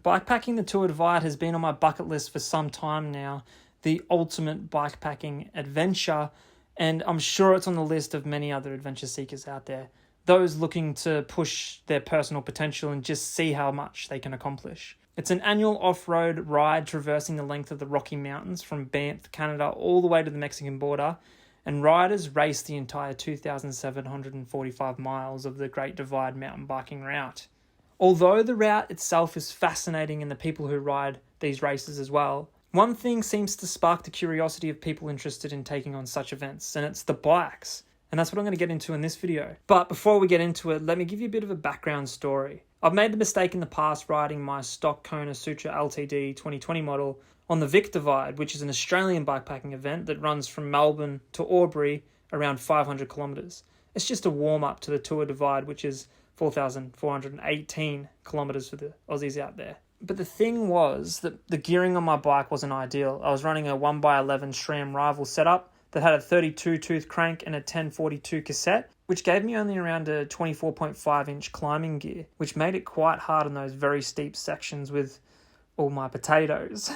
Bikepacking the Tour Divide has been on my bucket list for some time now, the ultimate bikepacking adventure, and I'm sure it's on the list of many other adventure seekers out there, those looking to push their personal potential and just see how much they can accomplish. It's an annual off-road ride traversing the length of the Rocky Mountains from Banff, Canada, all the way to the Mexican border, and riders race the entire 2,745 miles of the Great Divide mountain biking route. Although the route itself is fascinating and the people who ride these races as well, one thing seems to spark the curiosity of people interested in taking on such events, and it's the bikes. And that's what I'm going to get into in this video. But before we get into it, let me give you a bit of a background story. I've made the mistake in the past riding my stock Kona Sutra LTD 2020 model on the Vic Divide, which is an Australian bikepacking event that runs from Melbourne to Albury around 500 kilometres. It's just a warm-up to the Tour Divide, which is 4,418 kilometres for the Aussies out there. But the thing was that the gearing on my bike wasn't ideal. I was running a 1x11 SRAM Rival setup that had a 32-tooth crank and a 1042 cassette, which gave me only around a 24.5-inch climbing gear, which made it quite hard on those very steep sections with all my potatoes.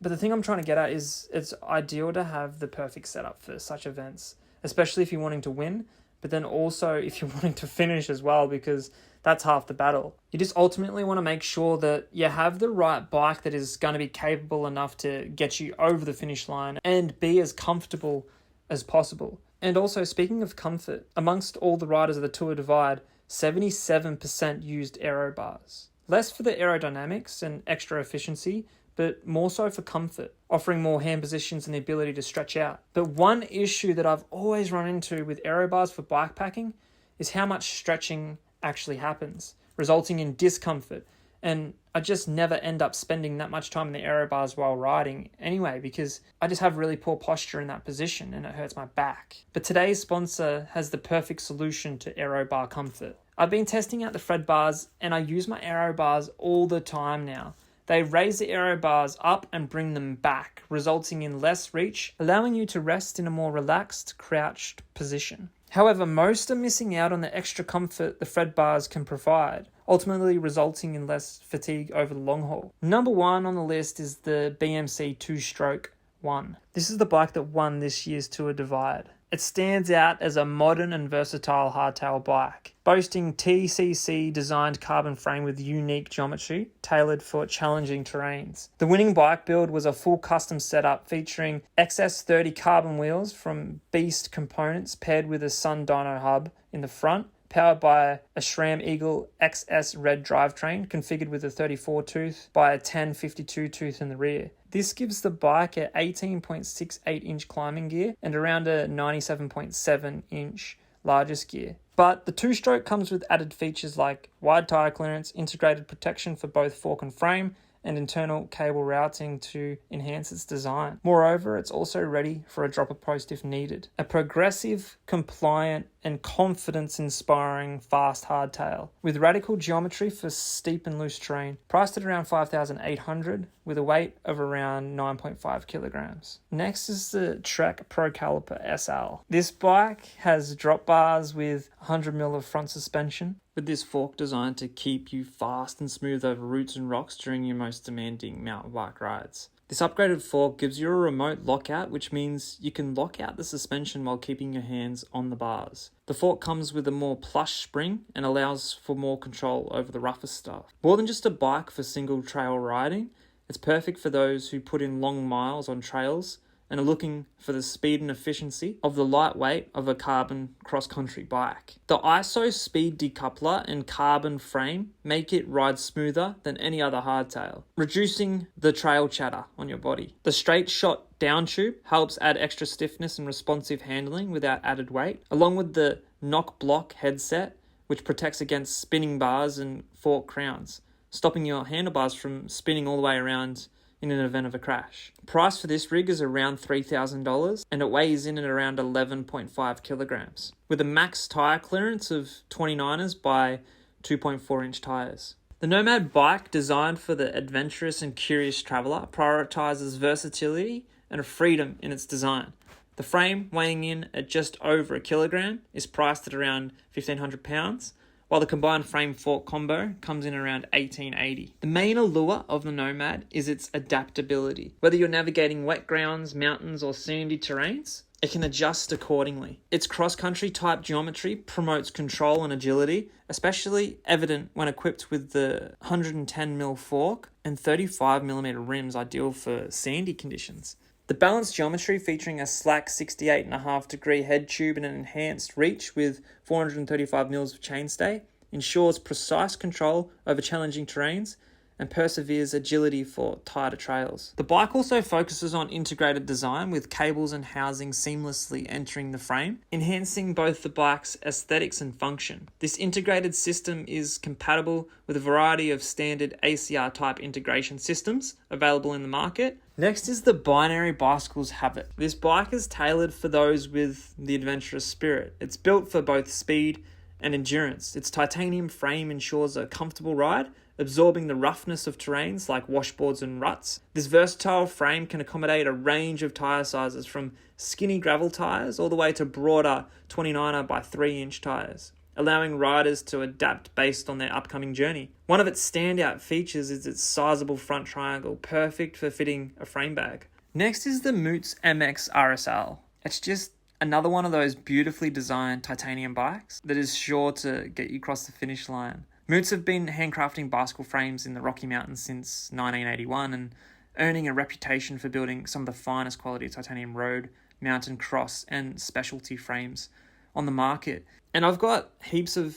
But the thing I'm trying to get at is it's ideal to have the perfect setup for such events, especially if you're wanting to win, but then also if you're wanting to finish as well, because that's half the battle. You just ultimately want to make sure that you have the right bike that is going to be capable enough to get you over the finish line and be as comfortable as possible. And also, speaking of comfort, amongst all the riders of the Tour Divide, 77% used aero bars. Less for the aerodynamics and extra efficiency, but more so for comfort, offering more hand positions and the ability to stretch out. But one issue that I've always run into with aero bars for bikepacking is how much stretching actually happens, resulting in discomfort. And I just never end up spending that much time in the aero bars while riding anyway, because I just have really poor posture in that position and it hurts my back. But today's sponsor has the perfect solution to aero bar comfort. I've been testing out the Fred bars and I use my aero bars all the time now. They raise the aero bars up and bring them back, resulting in less reach, allowing you to rest in a more relaxed, crouched position. However, most are missing out on the extra comfort the Fred bars can provide, ultimately resulting in less fatigue over the long haul. Number one on the list is the BMC 2-Stroke 1. This is the bike that won this year's Tour Divide. It stands out as a modern and versatile hardtail bike, boasting TCC designed carbon frame with unique geometry tailored for challenging terrains. The winning bike build was a full custom setup featuring XS30 carbon wheels from Beast components paired with a Sun Dyno hub in the front, powered by a SRAM Eagle XS Red drivetrain configured with a 34-tooth by a 1052 tooth in the rear. This gives the bike a 18.68-inch climbing gear and around a 97.7-inch largest gear. But the 2-stroke comes with added features like wide tire clearance, integrated protection for both fork and frame, and internal cable routing to enhance its design. Moreover, it's also ready for a dropper post if needed. A progressive, compliant, and confidence-inspiring fast hardtail with radical geometry for steep and loose terrain, priced at around $5,800 with a weight of around 9.5 kilograms. Next is the Trek Pro Caliper SL. This bike has drop bars with 100mm of front suspension, with this fork designed to keep you fast and smooth over roots and rocks during your most demanding mountain bike rides. This upgraded fork gives you a remote lockout, which means you can lock out the suspension while keeping your hands on the bars. The fork comes with a more plush spring and allows for more control over the roughest stuff. More than just a bike for single trail riding, it's perfect for those who put in long miles on trails and are looking for the speed and efficiency of the lightweight of a carbon cross-country bike. The ISO speed decoupler and carbon frame make it ride smoother than any other hardtail, reducing the trail chatter on your body. The straight shot down tube helps add extra stiffness and responsive handling without added weight, along with the knock block headset, which protects against spinning bars and fork crowns, stopping your handlebars from spinning all the way around in an event of a crash. Price for this rig is around $3,000 and it weighs in at around 11.5 kilograms, with a max tire clearance of 29ers by 2.4-inch tires. The Nomad bike, designed for the adventurous and curious traveler, prioritizes versatility and freedom in its design. The frame, weighing in at just over a kilogram, is priced at around £1,500, while the combined frame fork combo comes in around $18.80. The main allure of the Nomad is its adaptability. Whether you're navigating wet grounds, mountains, or sandy terrains, it can adjust accordingly. Its cross-country type geometry promotes control and agility, especially evident when equipped with the 110mm fork and 35mm rims, ideal for sandy conditions. The balanced geometry, featuring a slack 68.5 degree head tube and an enhanced reach with 435mm of chainstay, ensures precise control over challenging terrains and perseveres agility for tighter trails. The bike also focuses on integrated design, with cables and housing seamlessly entering the frame, enhancing both the bike's aesthetics and function. This integrated system is compatible with a variety of standard ACR type integration systems available in the market. Next is the Binary Bicycles Habit. This bike is tailored for those with the adventurous spirit. It's built for both speed and endurance. Its titanium frame ensures a comfortable ride, absorbing the roughness of terrains like washboards and ruts. This versatile frame can accommodate a range of tyre sizes, from skinny gravel tyres all the way to broader 29er by 3-inch tyres, allowing riders to adapt based on their upcoming journey. One of its standout features is its sizable front triangle, perfect for fitting a frame bag. Next is the Moots MX RSL. It's just another one of those beautifully designed titanium bikes that is sure to get you across the finish line. Moots have been handcrafting bicycle frames in the Rocky Mountains since 1981 and earning a reputation for building some of the finest quality titanium road, mountain, cross and specialty frames on the market. And I've got heaps of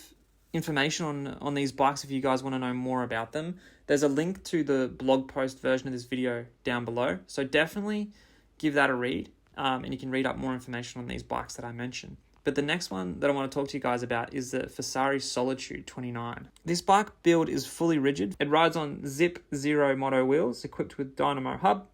information on these bikes if you guys want to know more about them. There's a link to the blog post version of this video down below, so definitely give that a read, and you can read up more information on these bikes that I mentioned. But the next one that I want to talk to you guys about is the Fasari Solitude 29. This bike build is fully rigid. It rides on Zip Zero Moto wheels equipped with Dynamo hub,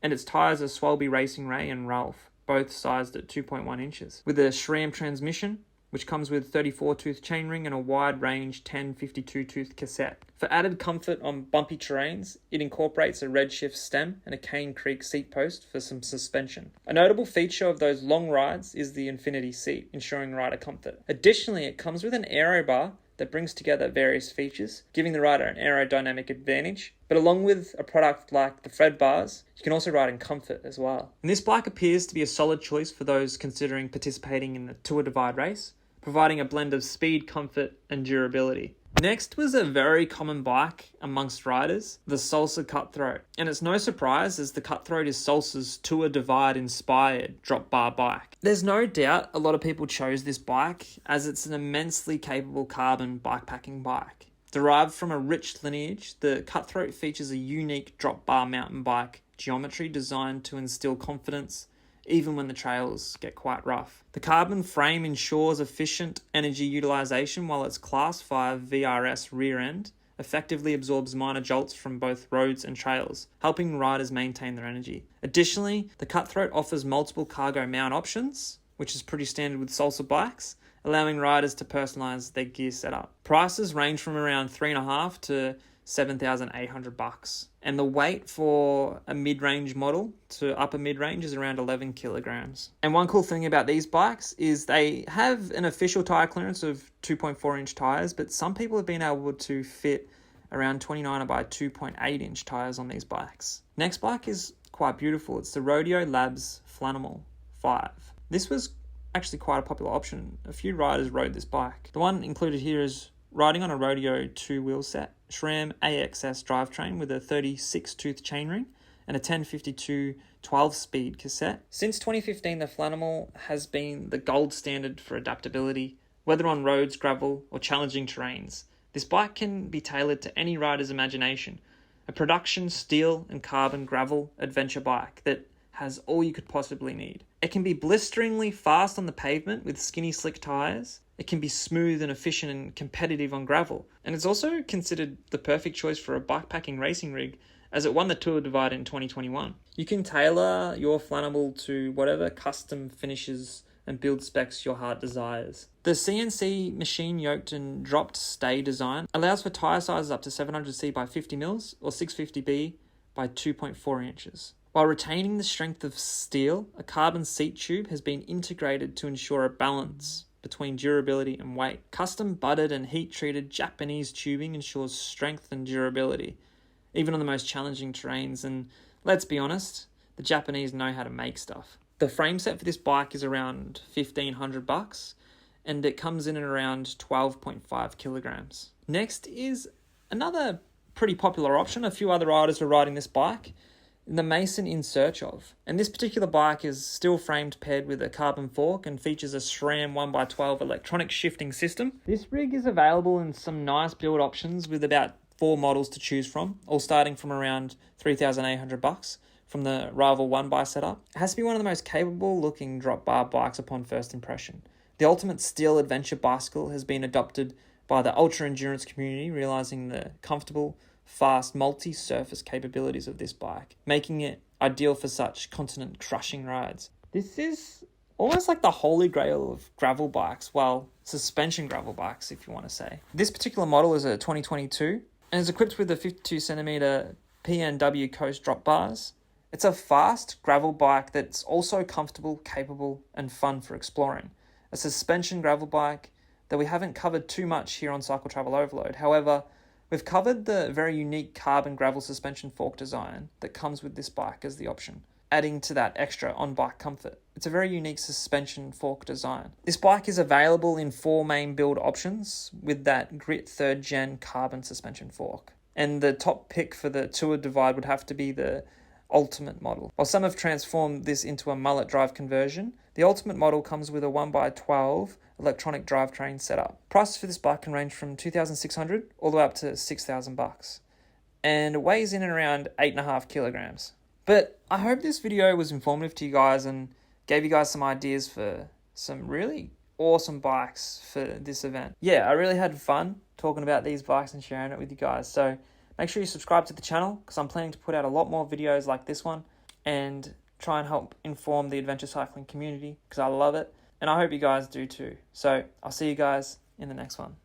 and its tyres are Swalby Racing Ray and Ralph, both sized at 2.1 inches. With a SRAM transmission, which comes with 34-tooth chainring and a wide range 10-52-tooth cassette. For added comfort on bumpy terrains, it incorporates a redshift stem and a Cane Creek seat post for some suspension. A notable feature of those long rides is the infinity seat, ensuring rider comfort. Additionally, it comes with an aero bar that brings together various features, giving the rider an aerodynamic advantage. But along with a product like the Fred bars, you can also ride in comfort as well. And this bike appears to be a solid choice for those considering participating in the Tour Divide race, providing a blend of speed, comfort, and durability. Next was a very common bike amongst riders, the Salsa Cutthroat. And it's no surprise, as the Cutthroat is Salsa's Tour Divide inspired drop bar bike. There's no doubt a lot of people chose this bike as it's an immensely capable carbon bikepacking bike. Derived from a rich lineage, the Cutthroat features a unique drop bar mountain bike geometry designed to instill confidence even when the trails get quite rough. The carbon frame ensures efficient energy utilization, while its Class 5 VRS rear end effectively absorbs minor jolts from both roads and trails, helping riders maintain their energy. Additionally, the Cutthroat offers multiple cargo mount options, which is pretty standard with Salsa bikes, allowing riders to personalize their gear setup. Prices range from around $3,500 to $7,800, and the weight for a mid-range model to upper mid-range is around 11 kilograms. And one cool thing about these bikes is they have an official tire clearance of 2.4 inch tires, but some people have been able to fit around 29 by 2.8 inch tires on these bikes. Next bike is quite beautiful. It's the Rodeo Labs Flanimal 5. This was actually quite a popular option. A few riders rode this bike. The one included here is riding on a Rodeo 2-wheel set, SRAM AXS drivetrain with a 36-tooth chainring and a 1052 12-speed cassette. Since 2015, the Flanimal has been the gold standard for adaptability, whether on roads, gravel, or challenging terrains. This bike can be tailored to any rider's imagination. A production steel and carbon gravel adventure bike that has all you could possibly need. It can be blisteringly fast on the pavement with skinny slick tyres. It can be smooth and efficient and competitive on gravel. And it's also considered the perfect choice for a bikepacking racing rig, as it won the Tour Divide in 2021. You can tailor your Flanimal to whatever custom finishes and build specs your heart desires. The CNC machine yoked and dropped stay design allows for tyre sizes up to 700C by 50mm or 650B by 2.4 inches. While retaining the strength of steel, a carbon seat tube has been integrated to ensure a balance between durability and weight. Custom buttered and heat-treated Japanese tubing ensures strength and durability, even on the most challenging terrains. And let's be honest, the Japanese know how to make stuff. The frame set for this bike is around $1,500, and it comes in at around 12.5 kilograms. Next is another pretty popular option. A few other riders are riding this bike, the Mason In Search Of. And this particular bike is steel framed paired with a carbon fork and features a SRAM 1x12 electronic shifting system. This rig is available in some nice build options with about 4 models to choose from, all starting from around $3,800 from the Rival 1x setup. It has to be one of the most capable looking drop bar bikes upon first impression. The ultimate steel adventure bicycle has been adopted by the ultra endurance community, realizing the comfortable, fast, multi-surface capabilities of this bike, making it ideal for such continent-crushing rides. This is almost like the holy grail of gravel bikes, well, suspension gravel bikes, if you want to say. This particular model is a 2022 and is equipped with the 52cm PNW Coast drop bars. It's a fast gravel bike that's also comfortable, capable, and fun for exploring. A suspension gravel bike that we haven't covered too much here on Cycle Travel Overload. However, we've covered the very unique carbon gravel suspension fork design that comes with this bike as the option, adding to that extra on-bike comfort. It's a very unique suspension fork design. This bike is available in 4 main build options with that Grit 3rd Gen carbon suspension fork. And the top pick for the Tour Divide would have to be the Ultimate model. While some have transformed this into a mullet drive conversion, the Ultimate model comes with a 1x12 electronic drivetrain setup. Prices for this bike can range from $2,600 all the way up to $6,000, and it weighs in and around 8.5 kilograms. But I hope this video was informative to you guys and gave you guys some ideas for some really awesome bikes for this event. Yeah, I really had fun talking about these bikes and sharing it with you guys. So make sure you subscribe to the channel because I'm planning to put out a lot more videos like this one and try and help inform the adventure cycling community because I love it. And I hope you guys do too. So I'll see you guys in the next one.